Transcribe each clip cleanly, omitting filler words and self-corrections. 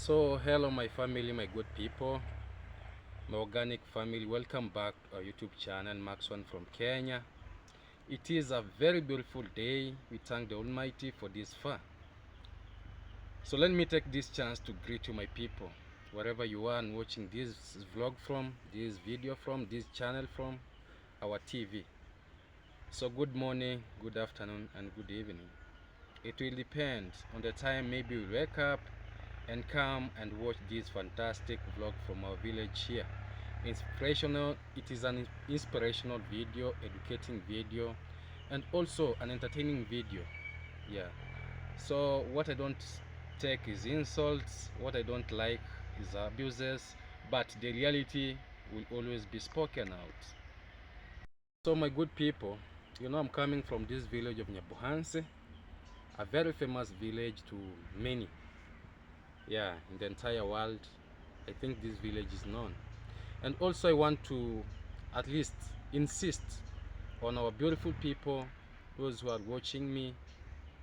So hello my family, my good people, my organic family, welcome back to our YouTube channel, Max One from Kenya. It is a very beautiful day. We thank the Almighty for this far. So let me take this chance to greet you my people, wherever you are and watching this vlog from, this video from, this channel from, our TV. So good morning, good afternoon and good evening. It will depend on the time maybe we wake up and come and watch this fantastic vlog from our village here. Inspirational, it is an inspirational video, educating video, and also an entertaining video. Yeah, so what I don't take is insults, what I don't like is abuses, but the reality will always be spoken out. So my good people, you know I'm coming from this village of Nyabuhanse, a very famous village to many. Yeah, in the entire world, I think this village is known. And also I want to at least insist on our beautiful people, those who are watching me.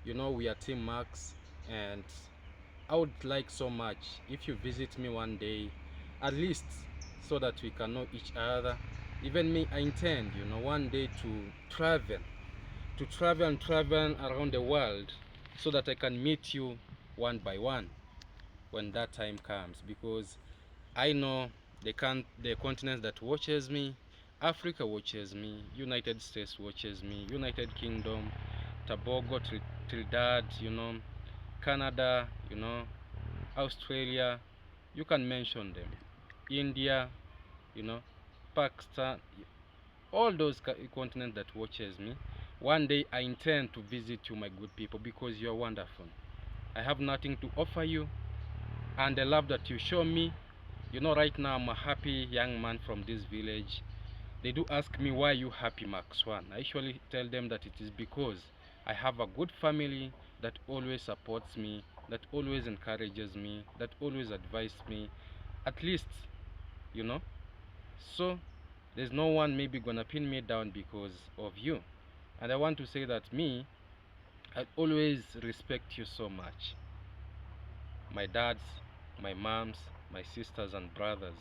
You know we are Team Max, and I would like so much if you visit me one day, at least so that we can know each other. Even me, I intend, you know, one day to travel around the world so that I can meet you one by one when that time comes, because I know the continent that watches me, Africa watches me, United States watches me, United Kingdom, Tobago, Trinidad, you know, Canada, you know, Australia, you can mention them, India, you know, Pakistan, all those continents that watches me. One day I intend to visit you, my good people, because you're wonderful. I have nothing to offer you, and the love that you show me. You know, right now I'm a happy young man from this village. They do ask me, why you happy, Max One? I usually tell them that it is because I have a good family that always supports me, that always encourages me, that always advises me, at least, you know. So there's no one maybe gonna pin me down because of you. And I want to say that me, I always respect you so much. My dads, my moms, my sisters and brothers.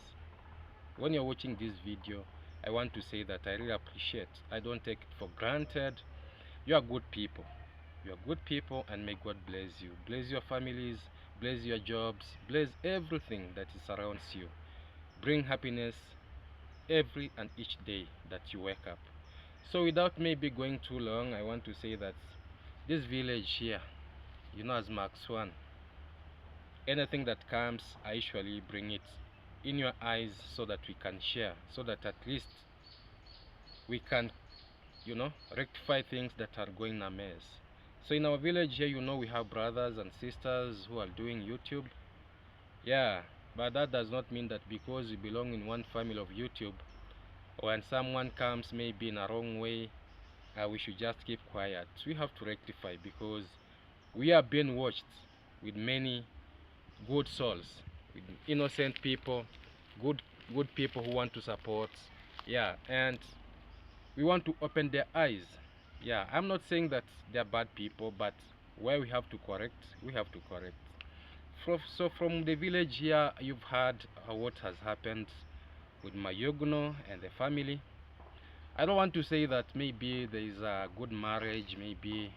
When you're watching this video, I want to say that I really appreciate. I don't take it for granted. You are good people. You are good people, and may God bless you. Bless your families, bless your jobs, bless everything that surrounds you. Bring happiness every and each day that you wake up. So without maybe going too long, I want to say that this village here, you know, as Max One, anything that comes, I usually bring it in your eyes so that we can share, so that at least we can, you know, rectify things that are going amiss. So in our village here, you know, we have brothers and sisters who are doing YouTube. Yeah, but that does not mean that because we belong in one family of YouTube, when someone comes maybe in a wrong way, we should just keep quiet. We have to rectify, because we are being watched with many good souls, with innocent people, good people who want to support. Yeah, and we want to open their eyes. Yeah, I'm not saying that they're bad people, but where we have to correct, we have to correct. So from the village here, you've heard what has happened with Mayugno and the family. I don't want to say that maybe there is a good marriage, maybe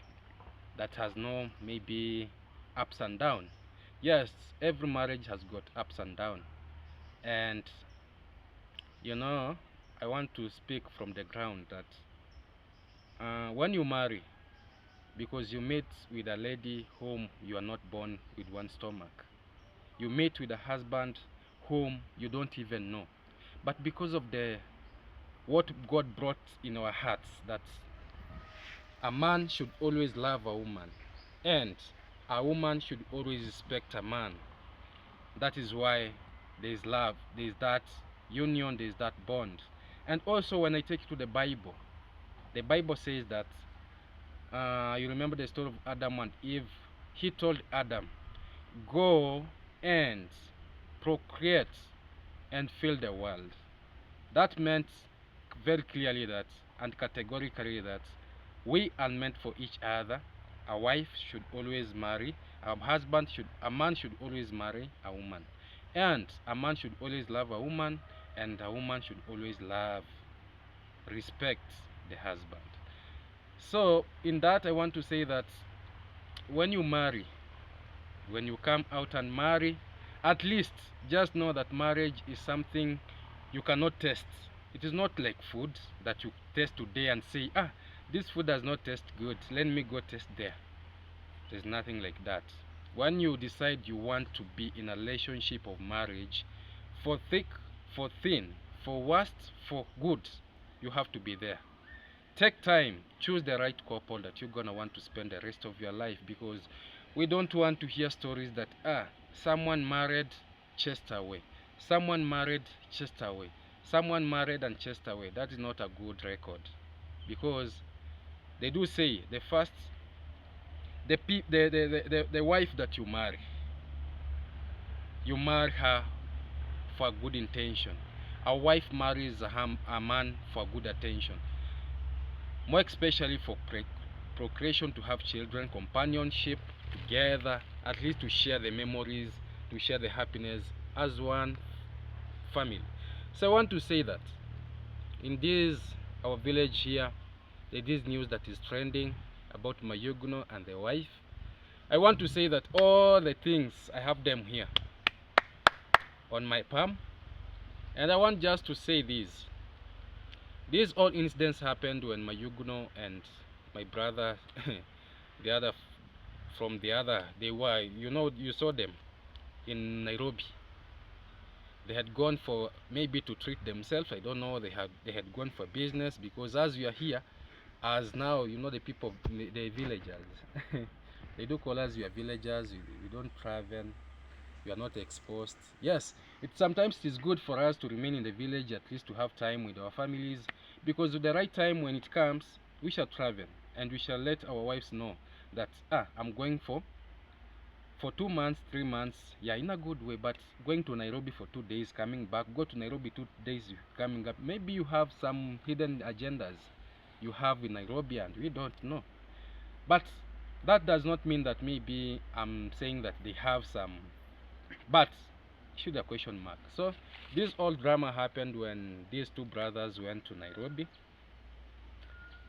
that has no maybe ups and downs. Yes, every marriage has got ups and downs, and you know, I want to speak from the ground that when you marry, because you meet with a lady whom you are not born with one stomach, you meet with a husband whom you don't even know, but because of the what God brought in our hearts, that a man should always love a woman, and a woman should always respect a man. That is why there is love, there is that union, there is that bond. And also when I take you to the Bible says that you remember the story of Adam and Eve. He told Adam, go and procreate and fill the world. That meant very clearly that, and categorically, that we are meant for each other. A wife should always marry, a man should always marry a woman, and a man should always love a woman, and a woman should always love, respect the husband. So in that, I want to say that when you marry, when you come out and marry, at least just know that marriage is something you cannot test. It is not like food that you taste today and say, ah, this food does not taste good, let me go taste there. There's nothing like that. When you decide you want to be in a relationship of marriage, for thick, for thin, for worst, for good, you have to be there. Take time, choose the right couple that you're gonna want to spend the rest of your life, because we don't want to hear stories that someone married, chased away, someone married, chased away, someone married and chased away. That is not a good record, because they do say the first the wife that you marry her for a good intention. A wife marries a man for good attention, more especially for procreation, to have children, companionship together, at least to share the memories, to share the happiness as one family. So I want to say that in this our village here, there is news that is trending about Mayuguno and the wife. I want to say that all the things, I have them here on my palm, and I want just to say this. These all incidents happened when Mayuguno and my brother, the other from the other, they were, you saw them in Nairobi. They had gone for maybe to treat themselves. I don't know. They had gone for business, because as we are here, as now, the people, the villagers, they do call us, we are villagers. We don't travel. We are not exposed. Yes, sometimes it is good for us to remain in the village, at least to have time with our families, because at the right time when it comes, we shall travel, and we shall let our wives know that I'm going for 2 months, 3 months, yeah, in a good way, but going to Nairobi for 2 days, coming back, go to Nairobi 2 days, coming up. Maybe you have some hidden agendas you have in Nairobi and we don't know. But that does not mean that maybe I'm saying that they have some, but should a question mark. So this all drama happened when these two brothers went to Nairobi,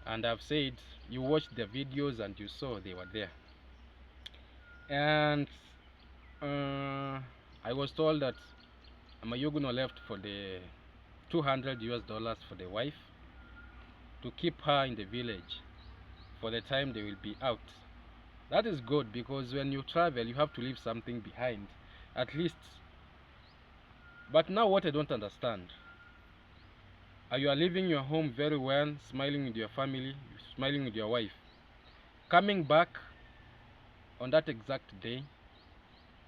and I've said you watched the videos and you saw they were there. And I was told that Mayuguno left for the $200 for the wife, to keep her in the village for the time they will be out. That is good, because when you travel, you have to leave something behind, at least. But now what I don't understand, you are living your home very well, smiling with your family, smiling with your wife. Coming back on that exact day,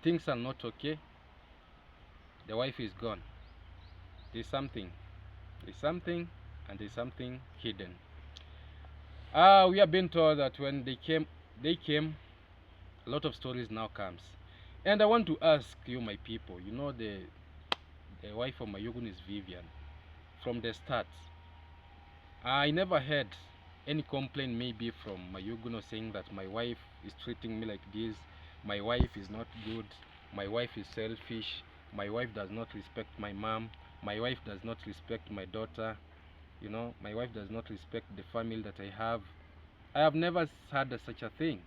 things are not okay. The wife is gone. There's something, and there's something hidden. We have been told that when they came, a lot of stories now comes. And I want to ask you, my people, the wife of Mayuguno is Vivian. From the start, I never heard any complaint maybe from Mayuguno saying that my wife is treating me like this, my wife is not good, my wife is selfish, my wife does not respect my mom, my wife does not respect my daughter, my wife does not respect the family that I have. I have never heard of such a thing.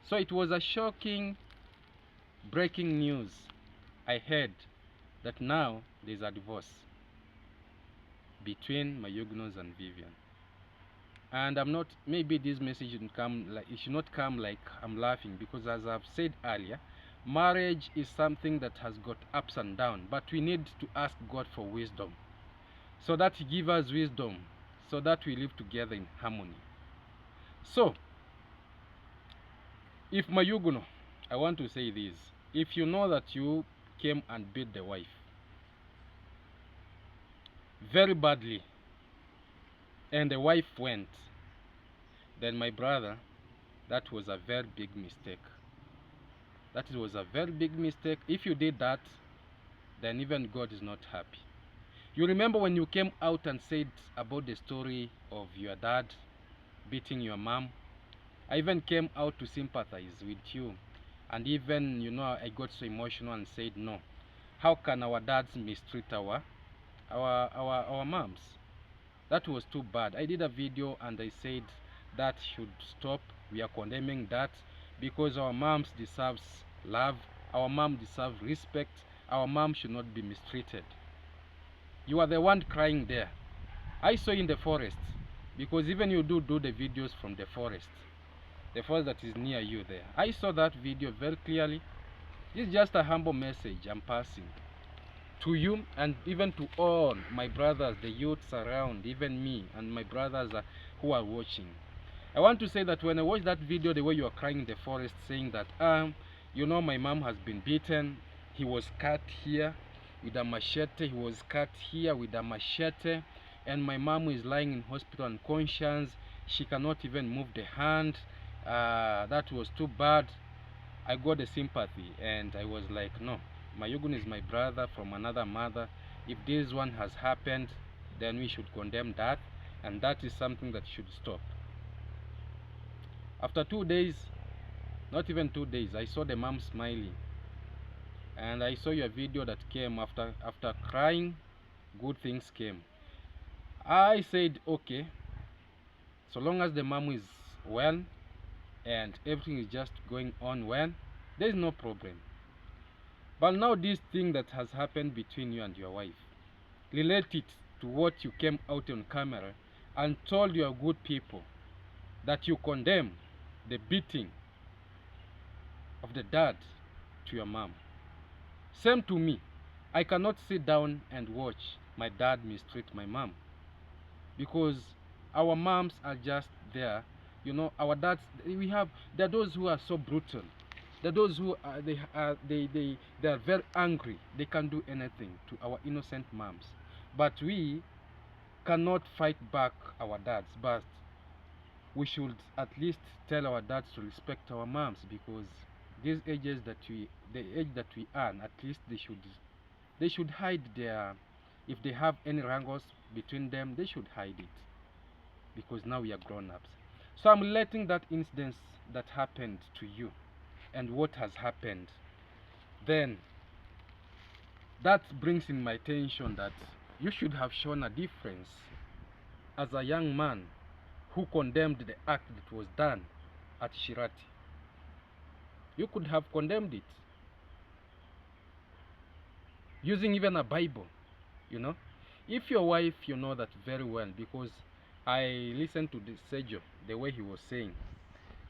So it was a shocking, breaking news. I heard that now there's a divorce between Mayugunos and Vivian. And I'm not, maybe this message shouldn't come like, it should not come like I'm laughing, because as I've said earlier, marriage is something that has got ups and downs, but we need to ask God for wisdom, so that He give us wisdom, so that we live together in harmony. So if Mayuguno, I want to say this, if you know that you came and beat the wife very badly, and the wife went, then my brother, that was a very big mistake. That was a very big mistake. If you did that, then even God is not happy. You remember when you came out and said about the story of your dad beating your mom? I even came out to sympathize with you. And even, you know, I got so emotional and said, no, how can our dads mistreat our moms? That was too bad. I did a video and I said that should stop. We are condemning that because our moms deserves love, our mom deserves respect, our mom should not be mistreated. You are the one crying there. I saw in the forest, because even you do the videos from the forest that is near you there. I saw that video very clearly. This is just a humble message I'm passing to you, and even to all my brothers, the youths around, even me and my brothers who are watching. I want to say that when I watched that video, the way you are crying in the forest, saying that you know, my mom has been beaten, he was cut here with a machete, he was cut here with a machete, and my mom is lying in hospital unconscious, she cannot even move the hand. That was too bad. I got the sympathy and I was like, no, Mayuguno is my brother from another mother. If this one has happened, then we should condemn that, and that is something that should stop. After 2 days, not even 2 days, I saw the mom smiling, and I saw your video that came after crying, good things came. I said, okay, so long as the mom is well and everything is just going on well, there is no problem. But now this thing that has happened between you and your wife, relate it to what you came out on camera and told your good people that you condemn the beating of the dad to your mom. Same to me. I cannot sit down and watch my dad mistreat my mom, because our moms are just there. You know, our dads, there are those who are so brutal. There are those who are, they are very angry. They can do anything to our innocent moms. But we cannot fight back our dads. But we should at least tell our dads to respect our moms, because these ages that the age that we are, at least they should hide their, if they have any wrangles between them, they should hide it, because now we are grown-ups. So I'm letting that incident that happened to you and what has happened, then that brings in my attention that you should have shown a difference as a young man who condemned the act that was done at Shirati. You could have condemned it using even a Bible, you know. If your wife, you know that very well, because I listened to this Sergio, the way he was saying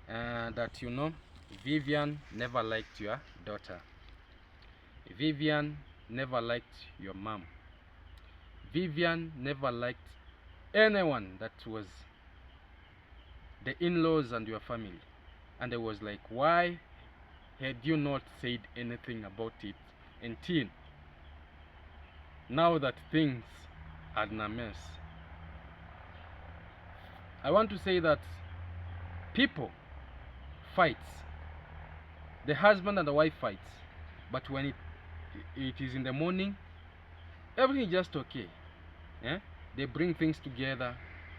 that, you know, Vivian never liked your daughter. Vivian never liked your mom. Vivian never liked anyone that was the in-laws and your family. And I was like, why had you not said anything about it until now that things are in a mess? I want to say that people fights, the husband and the wife fights, but when it is in the morning, everything is just okay. Yeah? They bring things together,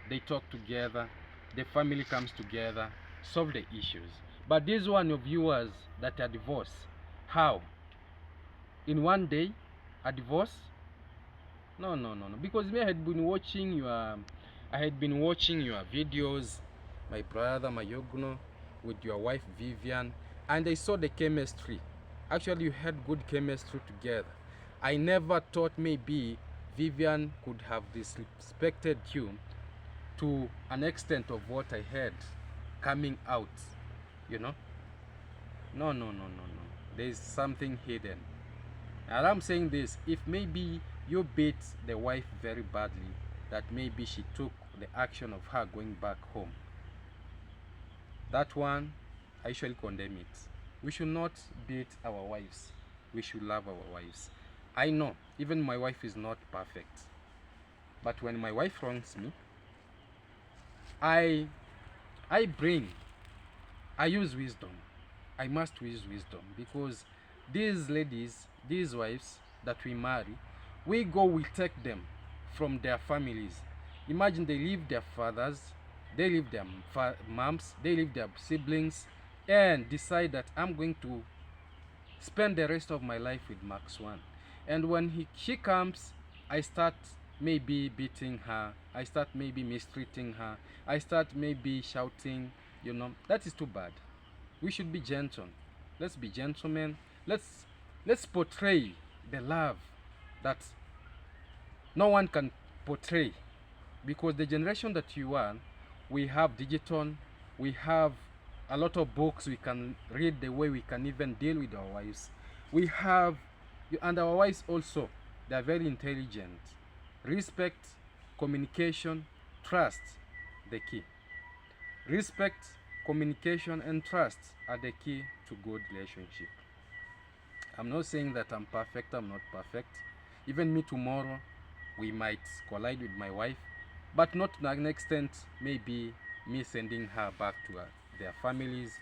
they talk together, the family comes together, solve the issues. But this one of viewers that are divorced, how? In one day, a divorce? No. Because me, I had been watching your videos, my brother Mayuguno, with your wife Vivian, and I saw the chemistry. Actually, you had good chemistry together. I never thought maybe Vivian could have disrespected you to an extent of what I heard coming out, you know. No. There is something hidden. And I'm saying this, if maybe you beat the wife very badly, that maybe she took the action of her going back home, that one, I usually condemn it. We should not beat our wives. We should love our wives. I know, even my wife is not perfect. But when my wife wrongs me, I use wisdom. I must use wisdom, because these ladies, these wives that we marry, we take them from their families. Imagine they leave their fathers, they leave their moms, they leave their siblings, and decide that I'm going to spend the rest of my life with Max One. And when she comes, I start maybe beating her, I start maybe mistreating her, I start maybe shouting, that is too bad. We should be gentle. Let's be gentlemen. Let's portray the love that no one can portray, because the generation that you are, we have digital, we have a lot of books we can read, the way we can even deal with our wives. We have, and our wives also, they are very intelligent. Respect, communication, trust, the key. Respect, communication, and trust are the key to good relationship. I'm not saying that I'm perfect, I'm not perfect. Even me tomorrow, we might collide with my wife, but not to an extent, maybe me sending her back to their families,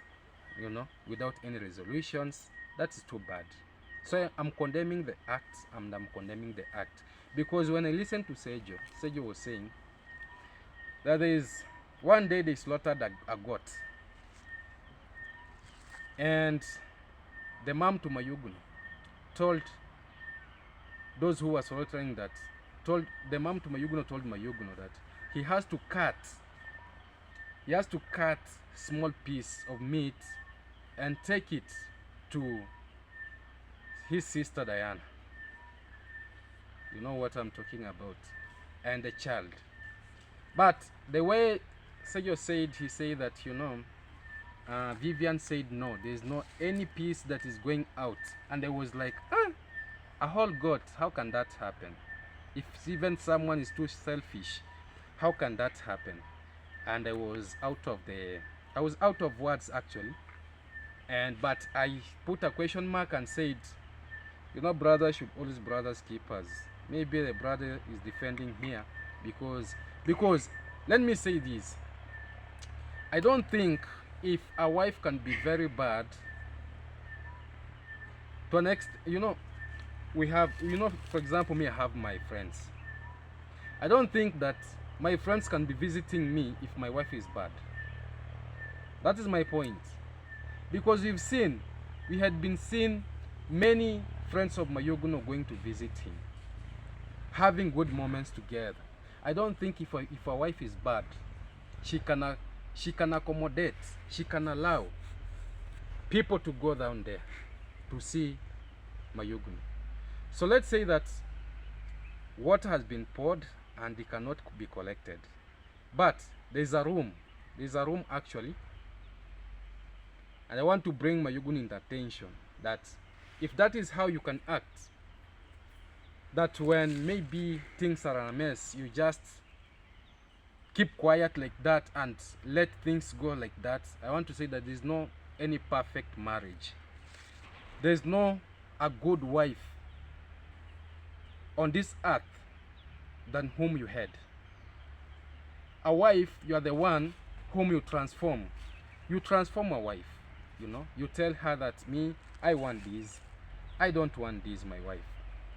without any resolutions. That is too bad. So I'm condemning the act, and I'm condemning the act. Because when I listened to Sergio was saying that there is one day they slaughtered a goat, and the mom to Mayuguno told those who were slaughtering that, told Mayuguno that he has to cut small piece of meat and take it to his sister Diana. You know what I'm talking about, and the child. But the way Sergio said, he said that, Vivian said no, there's no any piece that is going out. And I was like, a whole goat, how can that happen? If even someone is too selfish, how can that happen? And I was out of words actually. But I put a question mark and said, brothers should always brothers keepers. Maybe the brother is defending here because let me say this. I don't think if a wife can be very bad to an extent, we have, for example, me, I have my friends. I don't think that my friends can be visiting me if my wife is bad. That is my point. Because we had been seeing many friends of Mayuguno going to visit him, having good moments together. I don't think if a wife is bad, she can accommodate, she can allow people to go down there to see Mayuguno. So let's say that water has been poured and it cannot be collected. But there's a room actually. And I want to bring Mayuguno into attention that if that is how you can act, that when maybe things are a mess, you just keep quiet like that and let things go like that. I want to say that there's no any perfect marriage. There's no a good wife on this earth than whom you had. A wife, you are the one whom you transform. You transform a wife, You tell her that me, I want this. I don't want this, my wife.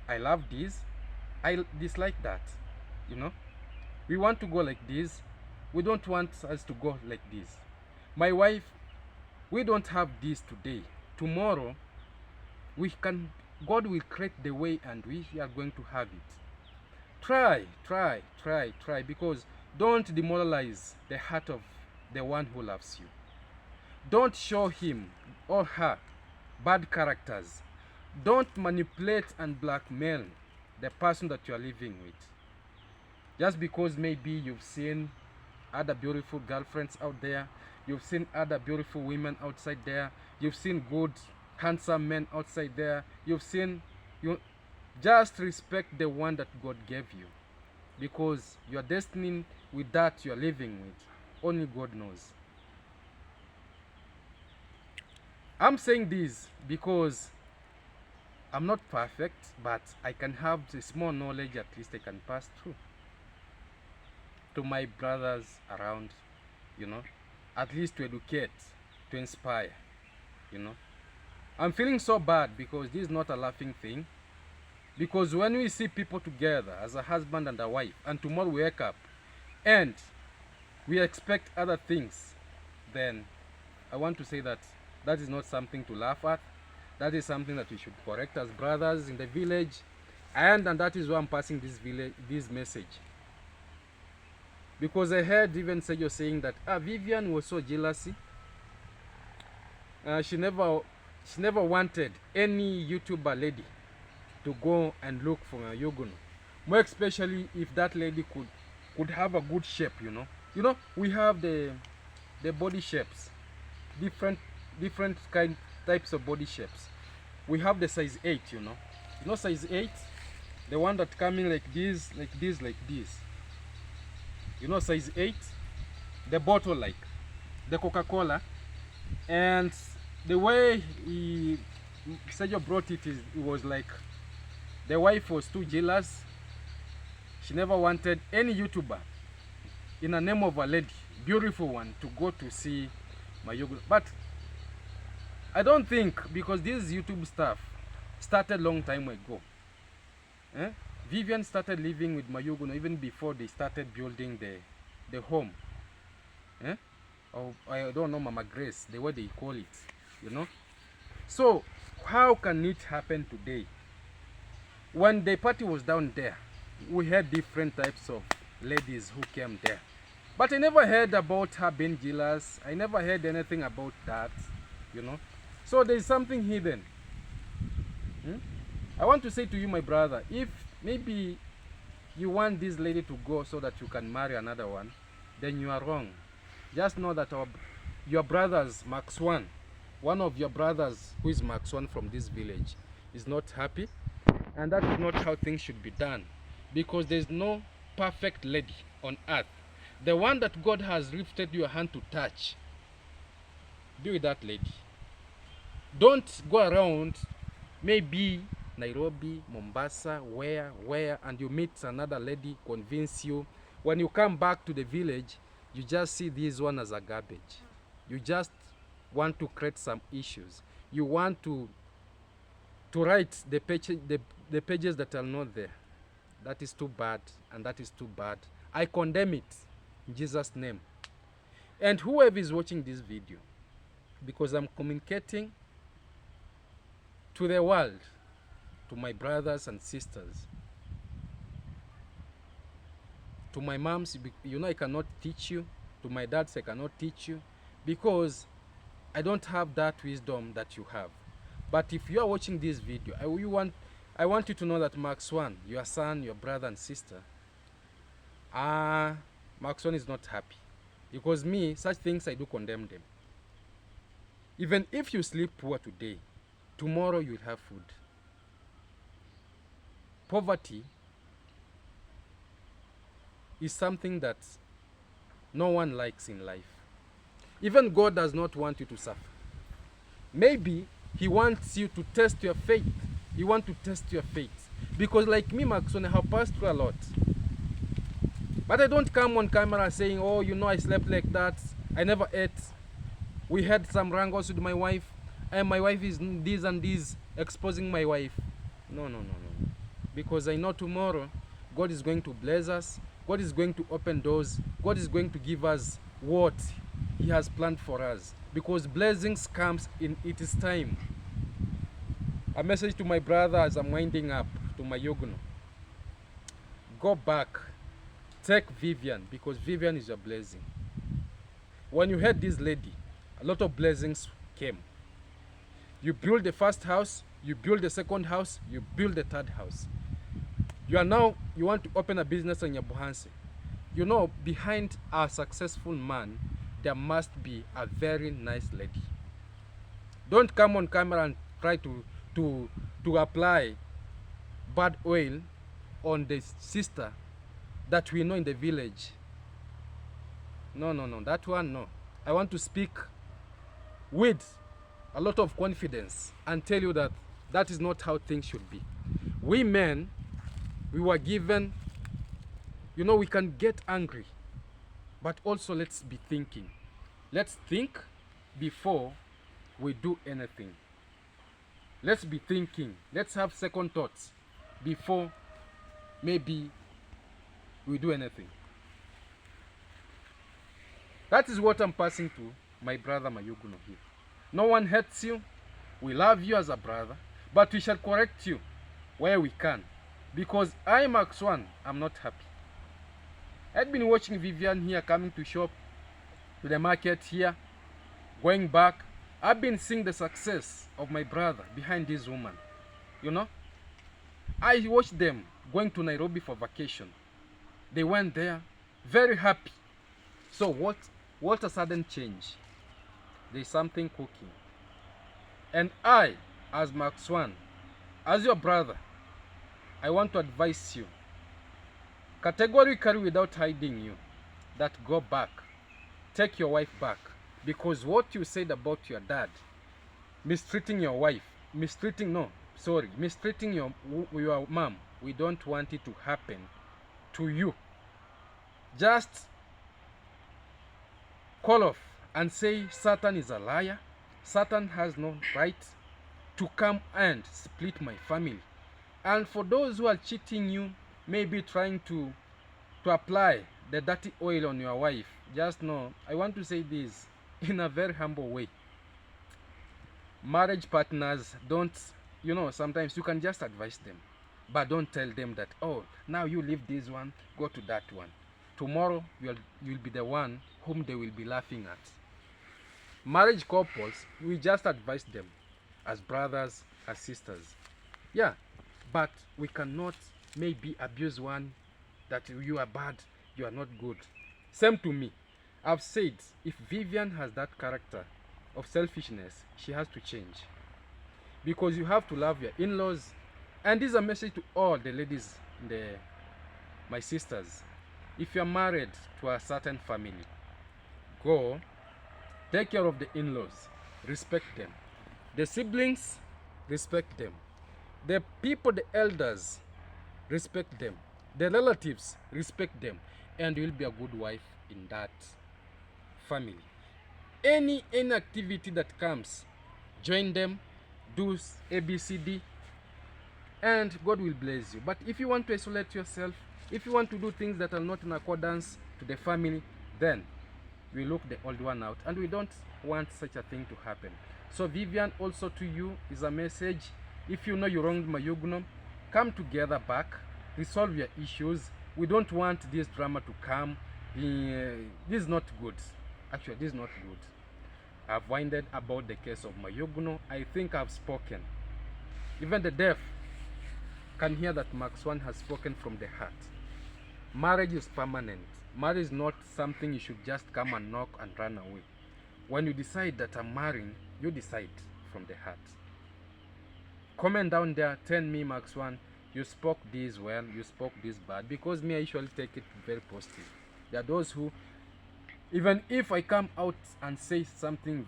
I love this. I dislike that, We want to go like this. We don't want us to go like this. My wife, we don't have this today. Tomorrow, God will create the way and we are going to have it. Try, because don't demoralize the heart of the one who loves you. Don't show him or her bad characters. Don't manipulate and blackmail the person that you are living with. Just because maybe you've seen other beautiful girlfriends out there, you've seen other beautiful women outside there, you've seen good, handsome men outside there, you just respect the one that God gave you, because your destiny with that you are living with, only God knows. I'm saying this because I'm not perfect, but I can have a small knowledge at least I can pass through to my brothers around, at least to educate, to inspire, I'm feeling so bad because this is not a laughing thing. Because when we see people together as a husband and a wife, and tomorrow we wake up and we expect other things, then I want to say that that is not something to laugh at. That is something that we should correct as brothers in the village, and that is why I'm passing this message. Because I heard even Sergio saying that Vivian was so jealous. She never wanted any YouTuber lady to go and look for a Yuguno. More especially if that lady could have a good shape, you know. You know, we have the body shapes, different types of body shapes. We have the size 8, you know. You know size 8, the one that coming like this, like this, like this. You know size 8, the bottle like the Coca-Cola. And the way Sergio brought it was like the wife was too jealous. She never wanted any YouTuber in the name of a lady, beautiful one, to go to see Mayuguno. But I don't think, because this YouTube stuff started long time ago. Vivian started living with Mayuguno even before they started building the home. Or I don't know, Mama Grace, the way they call it, you know. So how can it happen today? When the party was down there, we had different types of ladies who came there. But I never heard about her being jealous. I never heard anything about that, you know. So there's something hidden. I want to say to you, my brother, if maybe you want this lady to go so that you can marry another one, then you are wrong. Just know that your brothers, Max one of your brothers who is Max from this village, is not happy. And that is not how things should be done. Because there is no perfect lady on earth. The one that God has lifted your hand to touch, be with that lady. Don't go around maybe Nairobi, Mombasa, where, and you meet another lady, convince you. When you come back to the village, you just see this one as a garbage. You just want to create some issues. You want to write the pages that are not there. That is too bad, and that is too bad. I condemn it in Jesus' name. And whoever is watching this video, because I'm communicating to the world, to my brothers and sisters, to my moms, you know I cannot teach you. To my dads, I cannot teach you, because I don't have that wisdom that you have. But if you are watching this video, I want you to know that Max your son, your brother and sister, Max is not happy. Because me, such things I do condemn them. Even if you sleep poor today, tomorrow you'll have food. Poverty is something that no one likes in life. Even God does not want you to suffer. Maybe He wants you to test your faith. He wants to test your faith. Because like me, Maxon, I have passed through a lot. But I don't come on camera saying, oh, you know, I slept like that. I never ate. We had some wrangles with my wife. And my wife is this and this, exposing my wife. No. Because I know tomorrow, God is going to bless us. God is going to open doors. God is going to give us what He has planned for us. Because blessings comes in its time. A message to my brother as I'm winding up, to Mayuguno. Go back. Take Vivian, because Vivian is your blessing. When you had this lady, a lot of blessings came. You build the first house, you build the second house, you build the third house. You want to open a business in Nyabuhansi. You know, behind a successful man, there must be a very nice lady. Don't come on camera and try to apply bad oil on the sister that we know in the village. No, that one, no. I want to speak with a lot of confidence and tell you that that is not how things should be. We men, we were given, you know, we can get angry, but also let's be thinking. Let's think before we do anything. Let's be thinking. Let's have second thoughts before maybe we do anything. That is what I'm passing to my brother Mayuguno here. No one hates you. We love you as a brother, but we shall correct you where we can. Because I, Max One, am not happy. I'd been watching Vivian here coming to shop, to the market here, going back. I've been seeing the success of my brother behind this woman. You know, I watched them going to Nairobi for vacation. They went there, very happy. So what a sudden change. There's something cooking. And I, as Max One, as your brother, I want to advise you, categorically without hiding you, that go back. Take your wife back. Because what you said about your dad, mistreating your wife, mistreating your mom, we don't want it to happen to you. Just call off and say Satan is a liar. Satan has no right to come and split my family. And for those who are cheating you, maybe trying to apply the dirty oil on your wife, just know, I want to say this in a very humble way. Marriage partners, don't, sometimes you can just advise them, but don't tell them that, oh, now you leave this one, go to that one. Tomorrow, you'll be the one whom they will be laughing at. Marriage couples, we just advise them as brothers, as sisters. Yeah, but we cannot maybe abuse one, that you are bad, you are not good. Same to me. I've said, if Vivian has that character of selfishness, she has to change. Because you have to love your in-laws. And this is a message to all the ladies, my sisters. If you're married to a certain family, go, take care of the in-laws, respect them. The siblings, respect them. The people, the elders, respect them. The relatives, respect them. And you'll be a good wife in that family. Any activity that comes, join them, do ABCD, and God will bless you. But if you want to isolate yourself, if you want to do things that are not in accordance to the family, then we look the old one out, and we don't want such a thing to happen. So Vivian, also to you is a message. If you know you wronged Mayugno, come together back, resolve your issues. We don't want this drama to come. This is not good. Actually, this is not good. I've winded about the case of Mayugno. I think I've spoken. Even the deaf can hear that Max One has spoken from the heart. Marriage is permanent. Marriage is not something you should just come and knock and run away. When you decide that I'm marrying, you decide from the heart. Comment down there, tell me, Max One, you spoke this well, you spoke this bad, because me, I usually take it very positive. There are those who, even if I come out and say something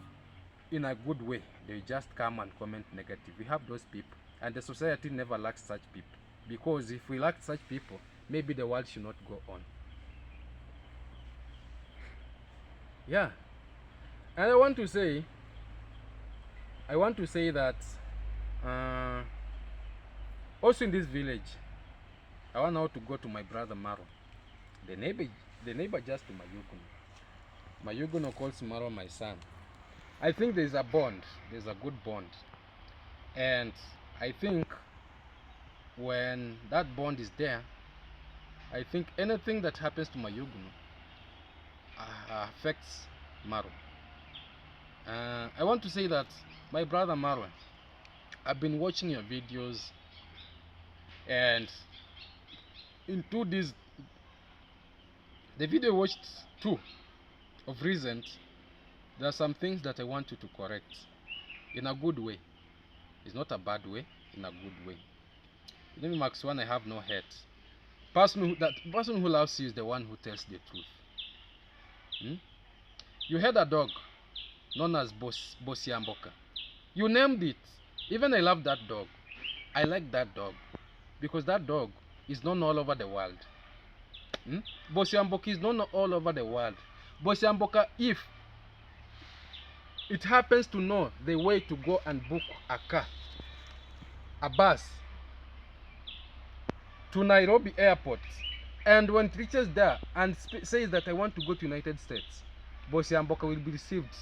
in a good way, they just come and comment negative. We have those people, and the society never lacks such people, because if we lack such people, maybe the world should not go on. Yeah, and I want to say that also in this village, I want now to go to my brother Maro, the neighbor just to Mayuguno. Mayuguno calls Maro my son. I think there's a bond, there's a good bond, and I think when that bond is there, I think anything that happens to Mayuguno affects Maro. I want to say that my brother Maro, I've been watching your videos, and into this, the video I watched two of recent, there are some things that I want you to correct in a good way. It's not a bad way, in a good way. You know, Max One, I have no hate. That person who loves you is the one who tells the truth. You had a dog known as Bosiamboka. You named it. Even I love that dog. I like that dog because that dog is known all over the world. Bosiamboka is known all over the world. Bosiamboka, if it happens to know the way to go and book a car, a bus to Nairobi airport, and when it reaches there and says that I want to go to United States, Bosiamboka will be received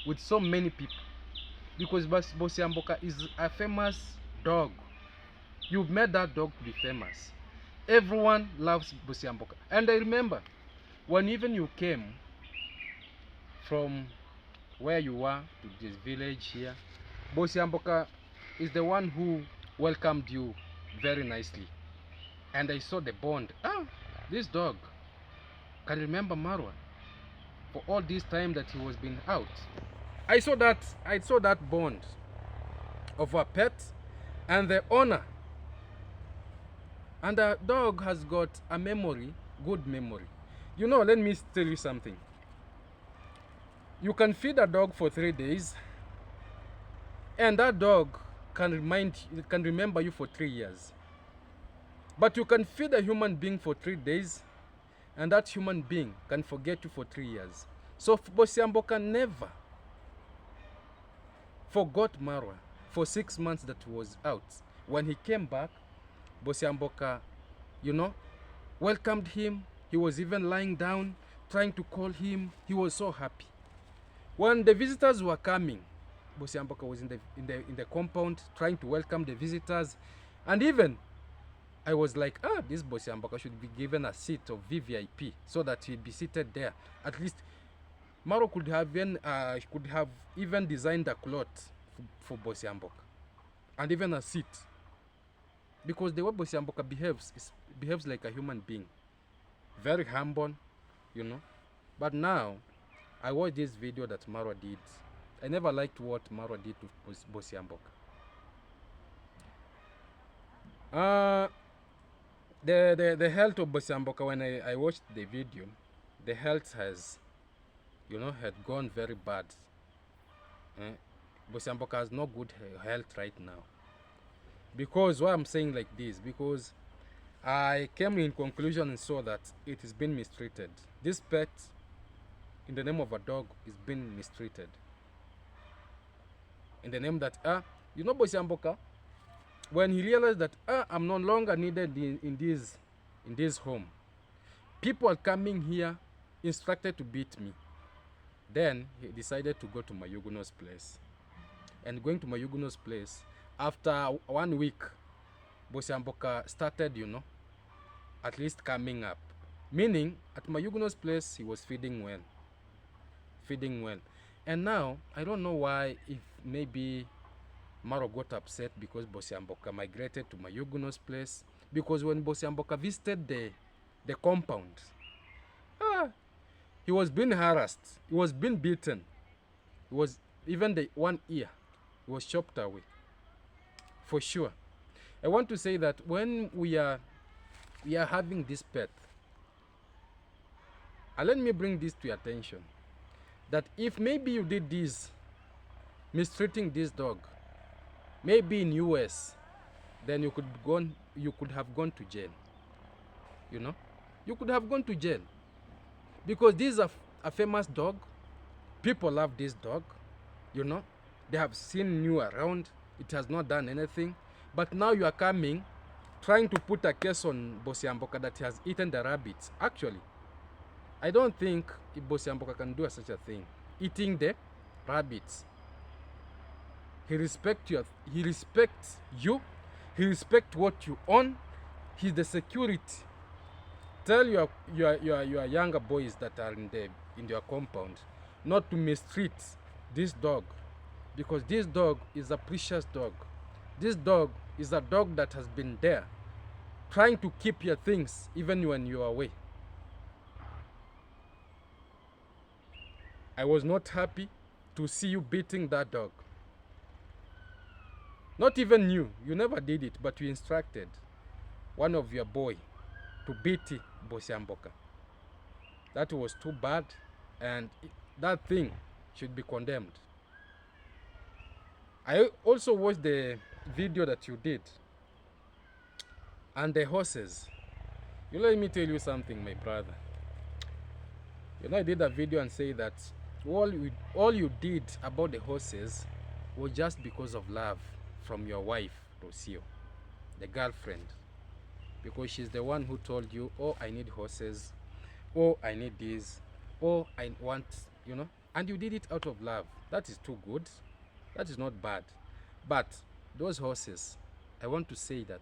with so many people. because Bosiamboka is a famous dog. You've made that dog to be famous. Everyone loves Bosiamboka. And I remember when even you came from where you were to this village here, Bosiamboka is the one who welcomed you very nicely. And I saw the bond. This dog can remember Marwa for all this time that he was been out. I saw that bond of a pet and the owner. And the dog has got a memory, good memory. You know, let me tell you something. You can feed a dog for 3 days, and that dog can remember you for 3 years. But you can feed a human being for 3 days, and that human being can forget you for 3 years. So Bosiamboka never forgot Marwa for 6 months that he was out. When he came back, Bosiamboka, welcomed him. He was even lying down, trying to call him. He was so happy. When the visitors were coming, Bosiamboka was in the compound trying to welcome the visitors. And even I was like, this Bosiamboka should be given a seat of VVIP so that he'd be seated there. At least Maro could have even designed a cloth for Bosiamboka and even a seat. Because the way Bosiamboka behaves like a human being. Very humble, But now, I watched this video that Marwa did. I never liked what Marwa did to Bosiamboka. The health of Bosiamboka, when I watched the video, the health had gone very bad. Bosiamboka has no good health right now. Because why I'm saying like this, because I came in conclusion and saw that it is being mistreated. This pet, in the name of a dog, is being mistreated. In the name that, Bosiamboka, when he realized that, I'm no longer needed in this home, people are coming here instructed to beat me. Then he decided to go to Mayuguno's place. And going to Mayuguno's place, after 1 week, Bosiamboka started, at least coming up. Meaning, at Mayuguno's place, he was feeding well. And now, I don't know why, if maybe Maro got upset because Bosiamboka migrated to Mayuguno's place. Because when Bosiamboka visited the compound, he was being harassed. He was being beaten. He was, even the one ear was chopped away. For sure. I want to say that when we are having this pet, let me bring this to your attention, that if maybe you did this, mistreating this dog, maybe in US, then you could have gone to jail. You could have gone to jail. Because this is a famous dog. People love this dog. They have seen you around. It has not done anything. But now you are coming, trying to put a case on Bosiamboka that he has eaten the rabbits. Actually, I don't think Bosiamboka can do such a thing. Eating the rabbits. He respects you. He respects what you own. He's the security. Tell your younger boys that are in your compound not to mistreat this dog, because this dog is a precious dog. This dog is a dog that has been there, trying to keep your things even when you are away. I was not happy to see you beating that dog. Not even you never did it, but you instructed one of your boy to beat Bosiamboka. That was too bad, and that thing should be condemned. I also watched the video that you did, and the horses. Let me tell you something, my brother. I did a video and say that all you did about the horses was just because of love from your wife, Rocio, the girlfriend. Because she's the one who told you, I need horses, I need this, I want, and you did it out of love. That is too good. That is not bad. But those horses, I want to say that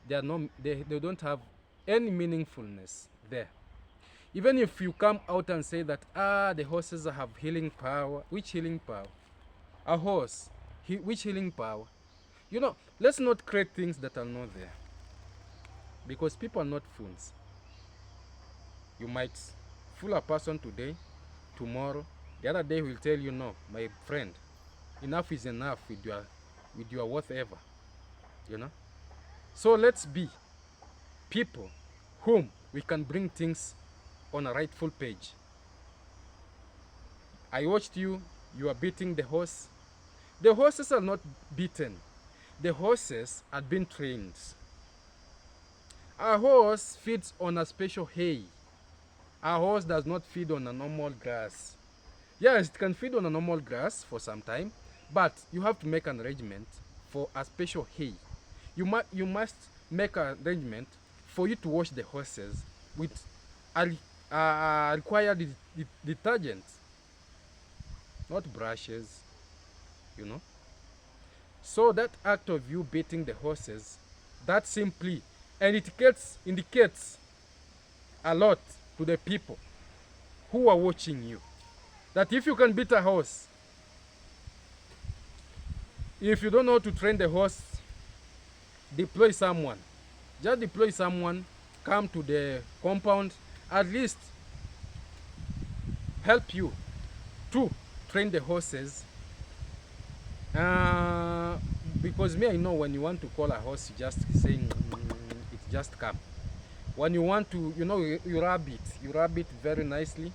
they don't have any meaningfulness there. Even if you come out and say that the horses have healing power, which healing power? A horse, which healing power? You know, let's not create things that are not there, because people are not fools. You might fool a person today, tomorrow, the other day will tell you, no, my friend, enough is enough with your whatever, you know. So let's be people whom we can bring things on a rightful page. I watched you are beating the horse. The horses are not beaten. The horses are being trained. A horse feeds on a special hay. A horse does not feed on a normal grass. Yes, it can feed on a normal grass for some time, but you have to make an arrangement for a special hay. You must make an arrangement for you to wash the horses with required detergent, not brushes, you know. So that act of you beating the horses, that simply, and it indicates a lot to the people who are watching you, that if you can beat a horse, if you don't know how to train the horse, deploy someone. Just deploy someone, come to the compound, at least help you to train the horses. Because me, I know when you want to call a horse, you just say it just come. When you want to, you know, you rub it very nicely,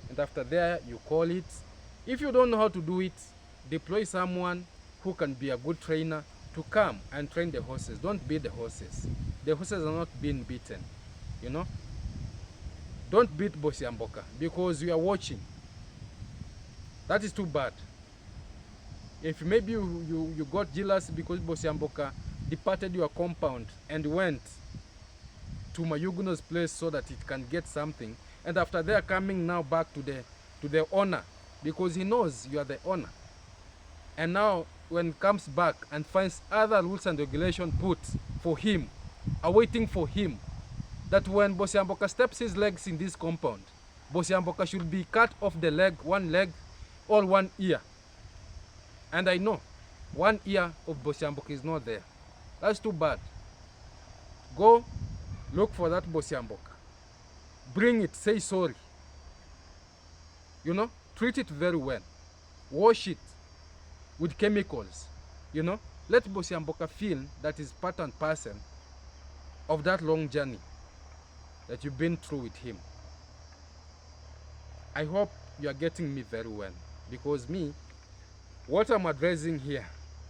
and after there you call it. If you don't know how to do it, deploy someone who can be a good trainer to come and train the horses. Don't beat the horses. The horses are not being beaten, you know. Don't beat Bosiamboka because you are watching. That is too bad. If maybe you got jealous because Bosiamboka departed your compound and went to Mayuguno's place so that it can get something, and after they are coming now back to the owner because he knows you are the owner, and now when it comes back and finds other rules and regulations put for him, awaiting for him, that when Bosiamboka steps his legs in this compound, Bosiamboka should be cut off the leg, one leg or one ear. And I know one ear of Bosiamboka is not there. That's too bad. Go look for that Bosiamboka. Bring it, say sorry. You know, treat it very well. Wash it with chemicals. You know, let Bosiamboka feel that is part and parcel of that long journey that you've been through with him. I hope you are getting me very well, because me, what I'm addressing here,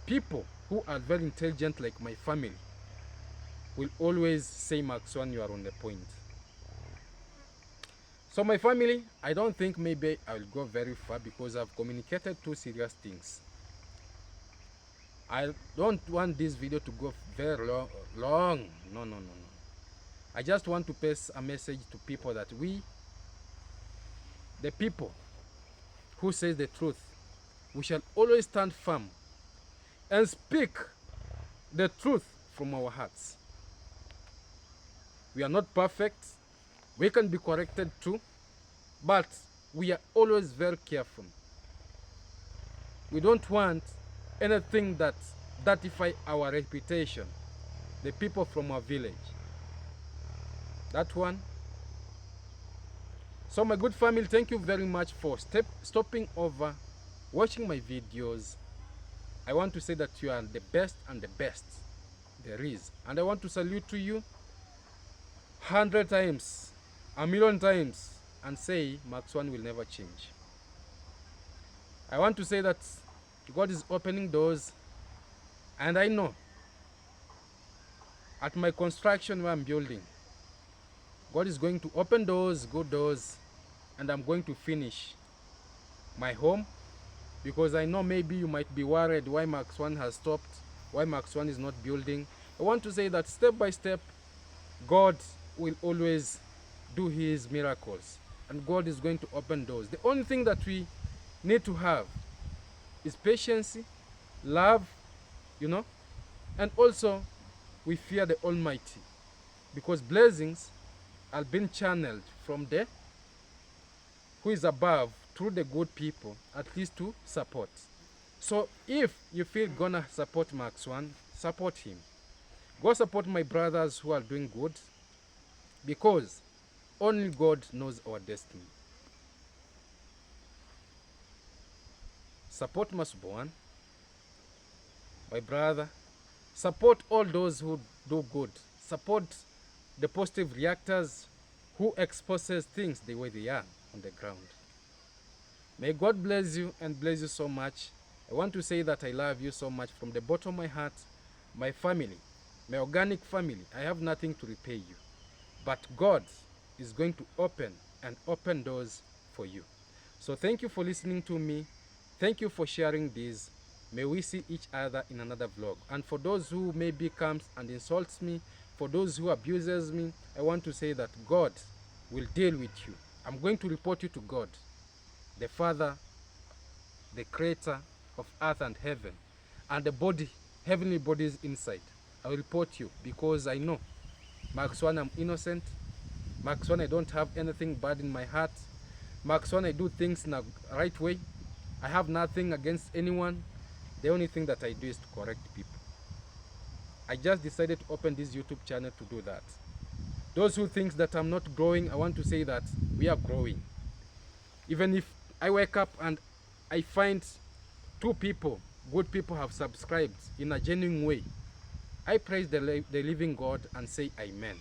people who are very intelligent like my family will always say, Max One, you are on the point. So my family, I don't think maybe I will go very far because I've communicated two serious things. I don't want this video to go very long. No. I just want to pass a message to people that we, the people who says the truth, we shall always stand firm and speak the truth from our hearts. We are not perfect. We can be corrected too, but we are always very careful. We don't want anything that dirtify our reputation, the people from our village. That one. So my good family, thank you very much for stopping over, watching my videos. I want to say that you are the best and the best there is. And I want to salute to you 100 times, a million times, and say Max One will never change. I want to say that God is opening doors, and I know at my construction where I'm building, God is going to open doors, good doors, and I'm going to finish my home, because I know maybe you might be worried why Max One has stopped, why Max One is not building. I want to say that step by step, God will always do his miracles, and God is going to open doors. The only thing that we need to have is patience, love, you know, and also we fear the Almighty, because blessings are being channeled from the who is above through the good people, at least to support. So if you feel gonna support Max One, support him. Go support my brothers who are doing good, because only God knows our destiny. Support Masubuan, my brother. Support all those who do good. Support the positive reactors who exposes things the way they are on the ground. May God bless you and bless you so much. I want to say that I love you so much from the bottom of my heart. My family, my organic family, I have nothing to repay you. But God is going to open doors for you. So thank you for listening to me. Thank you for sharing this. May we see each other in another vlog. And for those who maybe comes and insults me, for those who abuses me, I want to say that God will deal with you. I'm going to report you to God, the Father, the Creator of earth and heaven, and the body, heavenly bodies inside. I will report you, because I know, Mark 1, I'm innocent. Mark 1, I don't have anything bad in my heart. Mark 1, I do things in a right way. I have nothing against anyone. The only thing that I do is to correct people. I just decided to open this YouTube channel to do that. Those who think that I'm not growing, I want to say that we are growing. Even if I wake up and I find 2 people, good people, have subscribed in a genuine way, I praise the living God and say amen.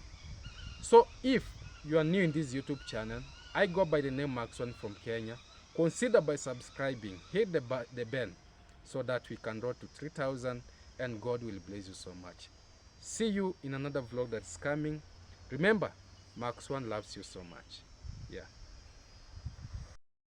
So if you are new in this YouTube channel, I go by the name Maxon from Kenya. Consider by subscribing, hit the bell, so that we can roll to 3,000 and God will bless you so much. See you in another vlog that's coming. Remember, Max One loves you so much.